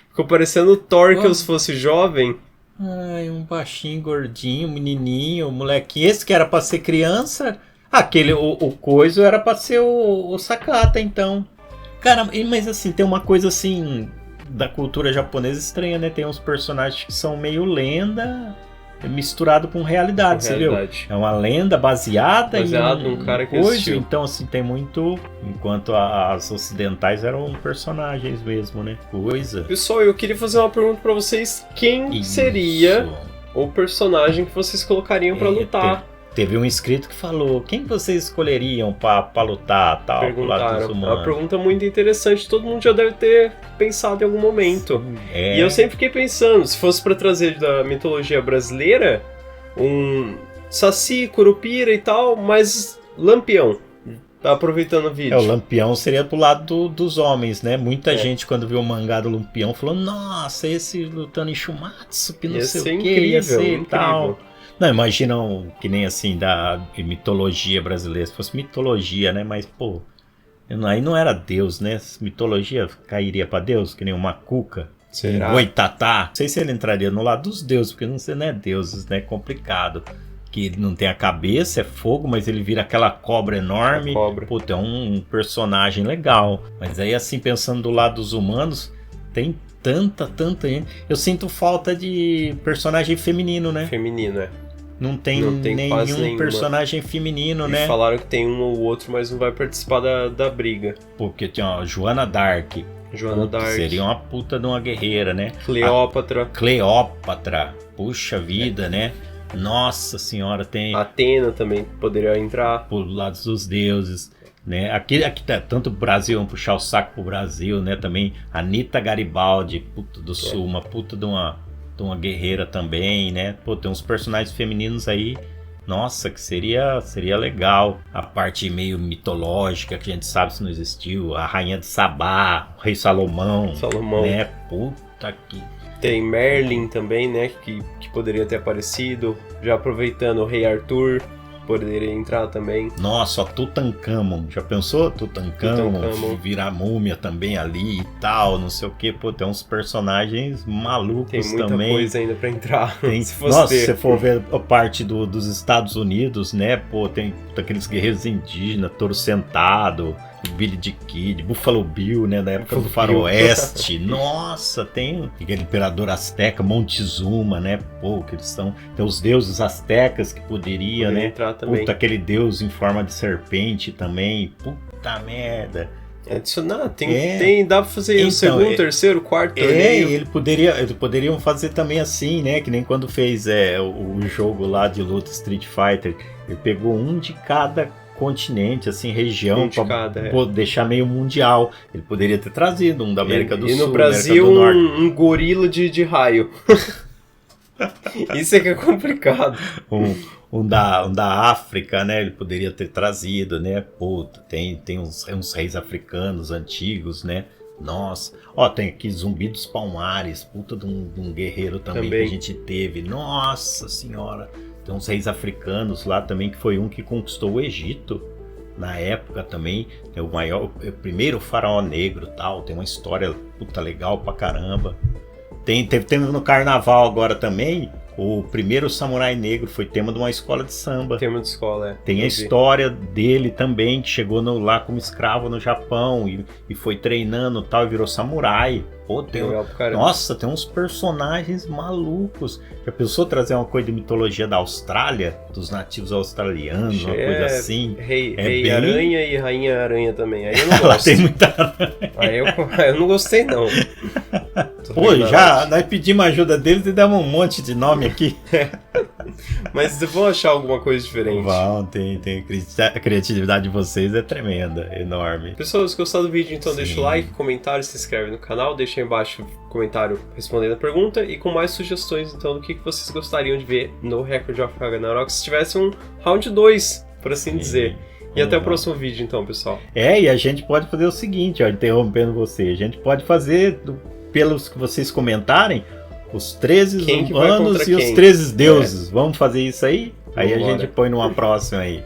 Ficou parecendo o Thor se fosse jovem. Ai, um baixinho, gordinho, menininho, molequinho. Esse que era pra ser criança. O coiso era pra ser o Sakata, então. Cara, mas assim, tem uma coisa assim da cultura japonesa estranha, né? Tem uns personagens que são meio lenda misturado com realidade, você viu? É uma lenda baseada em um cara que existiu. Então assim, tem muito... Enquanto as ocidentais eram personagens mesmo, né? Pessoal, eu queria fazer uma pergunta pra vocês. Quem seria o personagem que vocês colocariam pra lutar? Teve um inscrito que falou: quem vocês escolheriam pra lutar, tal? Perguntaram. É uma pergunta muito interessante. Todo mundo já deve ter pensado em algum momento. E eu sempre fiquei pensando, se fosse pra trazer da mitologia brasileira, um Saci, Curupira e tal, mas Lampião. Tá aproveitando o vídeo. O Lampião seria do lado dos homens, né? Muita gente, quando viu o mangá do Lampião, falou: nossa, esse lutando em Shumatsu, que não sei o que, ia ser e tal. Não, imaginam que nem assim da mitologia brasileira, se fosse mitologia, né? Mas, pô, aí não era Deus, né? Mitologia cairia pra Deus, que nem uma cuca. Será? Um Boitatá. Não sei se ele entraria no lado dos deuses, porque não é deuses, né? É complicado. Que ele não tem a cabeça, é fogo, mas ele vira aquela cobra enorme. Puta, é um personagem legal. Mas aí, assim, pensando do lado dos humanos, tem tanta gente. Eu sinto falta de personagem feminino, né? Feminino, é. Não tem nenhum personagem feminino, né? Falaram que tem um ou outro, mas não vai participar da briga. Porque tinha a Joana Dark. Seria uma puta de uma guerreira, né? Cleópatra. Puxa vida, né? Nossa senhora, tem... Atena também poderia entrar. Por lado dos deuses, né? Aqui tá tanto o Brasil, vamos puxar o saco pro Brasil, né? Também Anitta Garibaldi, puta do Sul, uma puta de uma guerreira também, né? Pô, tem uns personagens femininos aí, nossa, que seria legal. A parte meio mitológica, que a gente sabe se não existiu, a Rainha de Sabá, o Rei Salomão, né? Puta que... Tem Merlin também, né, que poderia ter aparecido. Já aproveitando, o Rei Arthur poderia entrar também. Nossa, ó, Tutankhamon. Já pensou? Tutankhamon virar múmia também ali e tal, não sei o que. Pô, tem uns personagens malucos também. Tem muita coisa ainda pra entrar. Se você for ver a parte dos Estados Unidos, né, pô, tem aqueles guerreiros indígenas, Touro Sentado, Billy the Kid, Buffalo Bill, né, da época do Faroeste. Nossa, tem aquele imperador azteca, Montezuma, né, pô, que eles são... Tem os deuses aztecas que poderia, né, entrar também. Puta, aquele deus em forma de serpente também, puta merda. Dá pra fazer o segundo, terceiro, quarto torneio. Eles poderiam fazer também assim, né? Que nem quando fez o jogo lá de luta Street Fighter. Ele pegou um de cada continente, assim, região, pra deixar meio mundial. Ele poderia ter trazido um da América do Sul, e no Brasil um gorila de raio. Isso é que é complicado. Um da África, né? Ele poderia ter trazido, né? Puta, tem uns reis africanos antigos, né? Nossa. Ó, tem aqui Zumbi dos Palmares, puta de um guerreiro também que a gente teve. Nossa senhora. Tem uns reis africanos lá também, que foi um que conquistou o Egito na época também. É o primeiro faraó negro, tal. Tem uma história puta legal pra caramba. Teve no carnaval agora também. O primeiro samurai negro foi tema de uma escola de samba. Tema de escola, Tem a história dele também, que chegou lá como escravo no Japão e foi treinando e tal, e virou samurai. Pô, nossa, tem uns personagens malucos. Já pensou trazer uma coisa de mitologia da Austrália? Dos nativos australianos, uma coisa assim? Rei Aranha e Rainha Aranha também. Aí eu não gosto. Tem muita aranha. Aí eu não gostei, não. Pô, nós pedimos ajuda deles e demos um monte de nome aqui. Mas vão achar alguma coisa diferente. A criatividade de vocês é tremenda, enorme. Pessoal, se gostou do vídeo, então deixa o like, comentário, se inscreve no canal, deixa aí embaixo um comentário respondendo a pergunta e com mais sugestões, então, do que vocês gostariam de ver no Record of Ragnarok se tivesse um round 2, por assim dizer. E até o próximo vídeo, então, pessoal. E a gente pode fazer o seguinte, ó, interrompendo você, a gente pode fazer, pelos que vocês comentarem, os 13 humanos e os 13 deuses. Vamos fazer isso aí? Aí a gente põe numa próxima aí.